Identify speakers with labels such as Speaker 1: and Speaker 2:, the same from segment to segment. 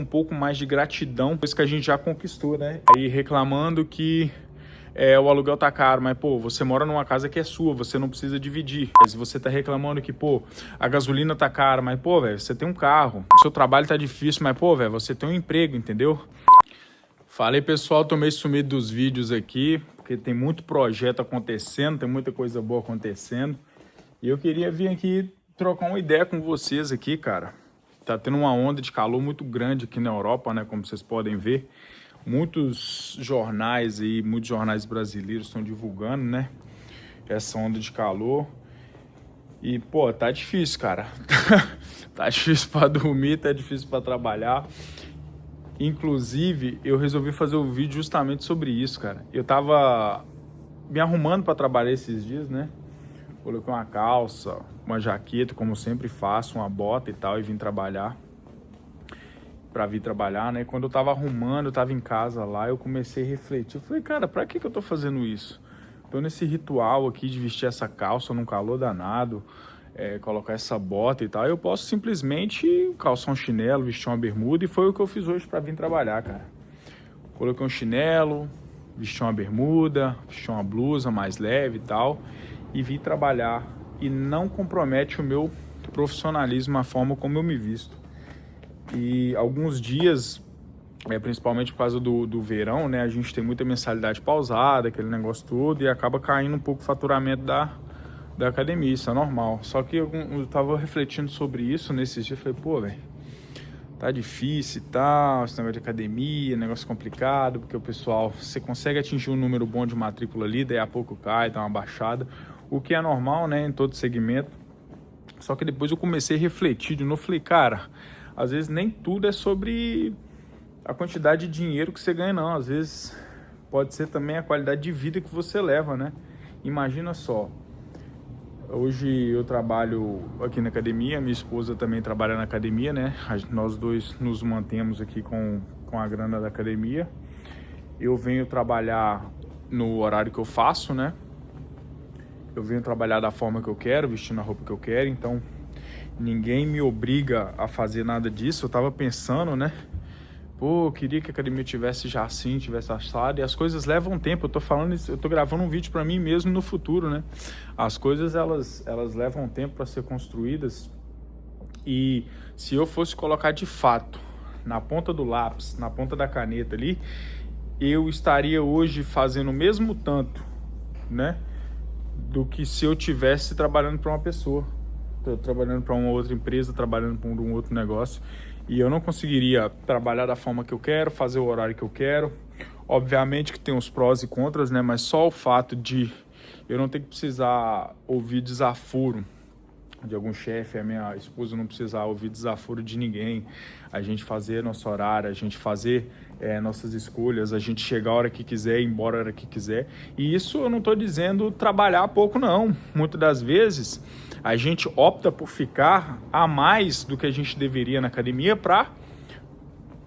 Speaker 1: um pouco mais de gratidão, coisa que a gente já conquistou, né? Aí reclamando que o aluguel tá caro, mas, pô, você mora numa casa que é sua, você não precisa dividir. Se você tá reclamando que, pô, a gasolina tá cara, mas, pô, velho, você tem um carro, o seu trabalho tá difícil, mas, pô, velho, você tem um emprego, entendeu? Falei, pessoal, tô meio sumido dos vídeos aqui, porque tem muito projeto acontecendo, tem muita coisa boa acontecendo. E eu queria vir aqui trocar uma ideia com vocês aqui, cara. Tá tendo uma onda de calor muito grande aqui na Europa, né? Como vocês podem ver. Muitos jornais aí, muitos jornais brasileiros estão divulgando, né? Essa onda de calor. E, pô, tá difícil, cara. Tá difícil pra dormir, tá difícil pra trabalhar. Inclusive, eu resolvi fazer um vídeo justamente sobre isso, cara. Eu tava me arrumando pra trabalhar esses dias, né? Coloquei uma calça, uma jaqueta, como eu sempre faço, uma bota e tal, e vim trabalhar. Pra vir trabalhar, né? Quando eu tava arrumando, eu tava em casa lá, eu comecei a refletir. Eu falei, cara, pra que eu tô fazendo isso? Tô nesse ritual aqui de vestir essa calça num calor danado, colocar essa bota e tal. Eu posso simplesmente calçar um chinelo, vestir uma bermuda, e foi o que eu fiz hoje pra vir trabalhar, cara. Coloquei um chinelo, vesti uma bermuda, vesti uma blusa mais leve e tal, e vim trabalhar. E não compromete o meu profissionalismo, a forma como eu me visto. E alguns dias, principalmente por causa do verão, né, a gente tem muita mensalidade pausada, aquele negócio todo, e acaba caindo um pouco o faturamento da academia, isso é normal. Só que eu tava refletindo sobre isso nesses dias, falei, pô, velho, tá difícil e tal, esse negócio de academia, negócio complicado, porque o pessoal, você consegue atingir um número bom de matrícula ali, daí a pouco cai, dá uma baixada, o que é normal, né, em todo segmento. Só que depois eu comecei a refletir de novo, falei, cara, às vezes nem tudo é sobre a quantidade de dinheiro que você ganha, não. Às vezes pode ser também a qualidade de vida que você leva, né? Imagina só, hoje eu trabalho aqui na academia, minha esposa também trabalha na academia, né? Nós dois nos mantemos aqui com a grana da academia. Eu venho trabalhar no horário que eu faço, né? Eu venho trabalhar da forma que eu quero, vestindo a roupa que eu quero, então ninguém me obriga a fazer nada disso. Eu tava pensando, né? Pô, eu queria que a academia tivesse já assim, tivesse assado. E as coisas levam tempo. Eu tô falando isso, eu tô gravando um vídeo para mim mesmo no futuro, né? As coisas, elas levam tempo para ser construídas. E se eu fosse colocar de fato na ponta do lápis, na ponta da caneta ali, eu estaria hoje fazendo o mesmo tanto, né? Do que se eu tivesse trabalhando para uma pessoa. Tô trabalhando para uma outra empresa, trabalhando para um outro negócio, e eu não conseguiria trabalhar da forma que eu quero, fazer o horário que eu quero. Obviamente que tem os prós e contras, né? Mas só o fato de eu não ter que precisar ouvir desaforo de algum chefe, a minha esposa não precisar ouvir desaforo de ninguém, a gente fazer nosso horário, a gente fazer nossas escolhas, a gente chegar a hora que quiser, ir embora a hora que quiser. E isso eu não estou dizendo trabalhar pouco, não. Muitas das vezes a gente opta por ficar a mais do que a gente deveria na academia para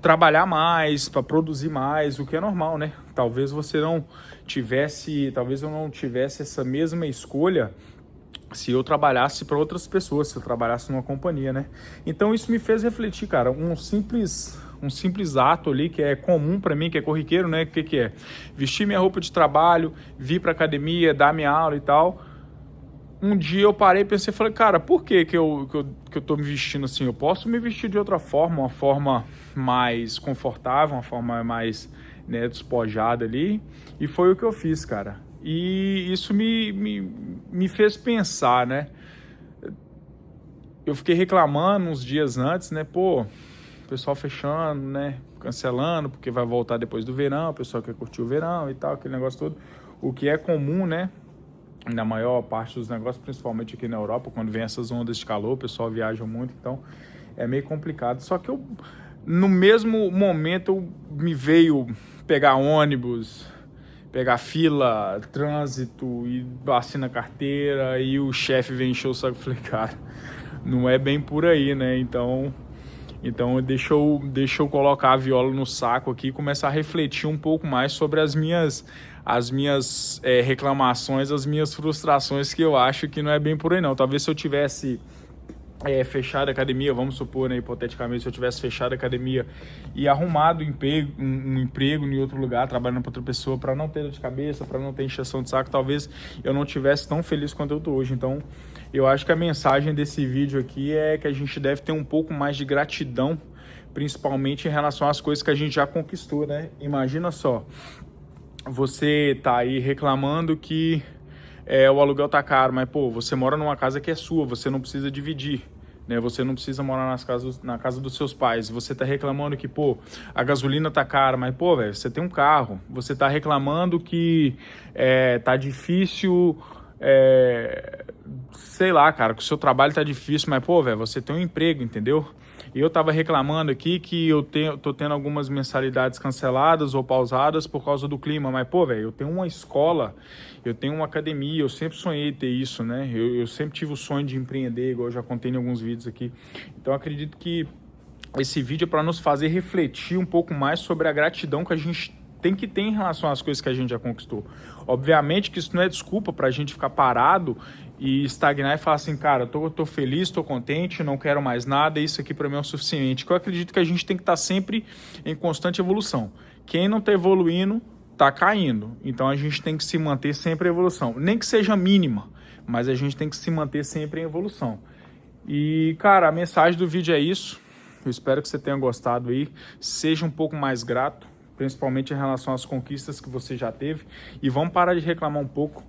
Speaker 1: trabalhar mais, para produzir mais, o que é normal, né? Talvez eu não tivesse essa mesma escolha se eu trabalhasse para outras pessoas, se eu trabalhasse numa companhia, né? Então isso me fez refletir, cara, um simples ato ali que é comum para mim, que é corriqueiro, né? O que é? Vestir minha roupa de trabalho, vir para academia, dar minha aula e tal. Um dia eu parei e pensei, falei, cara, por que eu tô me vestindo assim? Eu posso me vestir de outra forma, uma forma mais confortável, uma forma mais, né, despojada ali. E foi o que eu fiz, cara. E isso me fez pensar, né? Eu fiquei reclamando uns dias antes, né? Pô, o pessoal fechando, né? Cancelando, porque vai voltar depois do verão, o pessoal quer curtir o verão e tal, aquele negócio todo. O que é comum, né? Na maior parte dos negócios, principalmente aqui na Europa, quando vem essas ondas de calor, o pessoal viaja muito, então é meio complicado. Só que no mesmo momento, me veio pegar ônibus, pegar fila, trânsito, e assina carteira, e o chefe vem encher o saco. Eu falei, cara, não é bem por aí, né? Então deixa eu colocar a viola no saco aqui e começar a refletir um pouco mais sobre as minhas reclamações, as minhas frustrações, que eu acho que não é bem por aí, não. Talvez se eu tivesse fechado a academia, vamos supor, né, hipoteticamente, se eu tivesse fechado a academia e arrumado um emprego em outro lugar, trabalhando para outra pessoa, para não ter dor de cabeça, para não ter encheção de saco, talvez eu não tivesse tão feliz quanto eu tô hoje. Então, eu acho que a mensagem desse vídeo aqui é que a gente deve ter um pouco mais de gratidão, principalmente em relação às coisas que a gente já conquistou, né? Imagina só, você tá aí reclamando que o aluguel tá caro, mas, pô, você mora numa casa que é sua, você não precisa dividir, né? Você não precisa morar na casa dos seus pais. Você tá reclamando que, pô, a gasolina tá cara, mas, pô, velho, você tem um carro. Você tá reclamando que tá difícil, sei lá, cara, que o seu trabalho tá difícil, mas, pô, velho, você tem um emprego, entendeu? E eu tava reclamando aqui que tô tendo algumas mensalidades canceladas ou pausadas por causa do clima, mas, pô, velho, eu tenho uma escola, eu tenho uma academia, eu sempre sonhei ter isso, né? Eu sempre tive o sonho de empreender, igual eu já contei em alguns vídeos aqui. Então, eu acredito que esse vídeo é para nos fazer refletir um pouco mais sobre a gratidão que a gente tem que ter em relação às coisas que a gente já conquistou. Obviamente que isso não é desculpa para a gente ficar parado e estagnar e falar assim, cara, tô feliz, tô contente, não quero mais nada, isso aqui para mim é o suficiente. Que eu acredito que a gente tem que estar sempre em constante evolução. Quem não tá evoluindo, tá caindo. Então a gente tem que se manter sempre em evolução. Nem que seja mínima, mas a gente tem que se manter sempre em evolução. E, cara, a mensagem do vídeo é isso. Eu espero que você tenha gostado aí. Seja um pouco mais grato, principalmente em relação às conquistas que você já teve. E vamos parar de reclamar um pouco.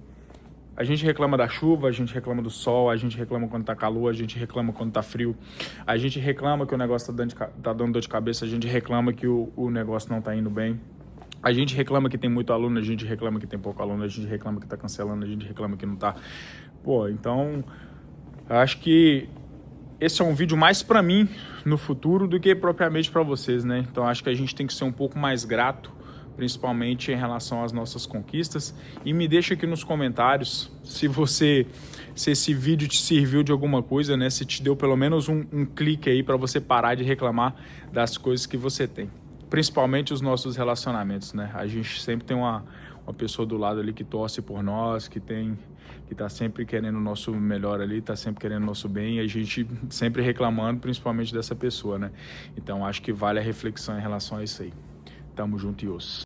Speaker 1: A gente reclama da chuva, a gente reclama do sol, a gente reclama quando tá calor, a gente reclama quando tá frio, a gente reclama que o negócio tá dando dor de cabeça, a gente reclama que o negócio não tá indo bem. A gente reclama que tem muito aluno, a gente reclama que tem pouco aluno, a gente reclama que tá cancelando, a gente reclama que não tá. Pô, então, eu acho que esse é um vídeo mais para mim no futuro do que propriamente para vocês, né? Então acho que a gente tem que ser um pouco mais grato, principalmente em relação às nossas conquistas. E me deixa aqui nos comentários se esse vídeo te serviu de alguma coisa, né? Se te deu pelo menos um clique aí para você parar de reclamar das coisas que você tem. Principalmente os nossos relacionamentos, né? A gente sempre tem uma pessoa do lado ali que torce por nós, que tá sempre querendo o nosso melhor ali, tá sempre querendo o nosso bem, e a gente sempre reclamando, principalmente dessa pessoa, né? Então acho que vale a reflexão em relação a isso aí. Tamo junto e osso.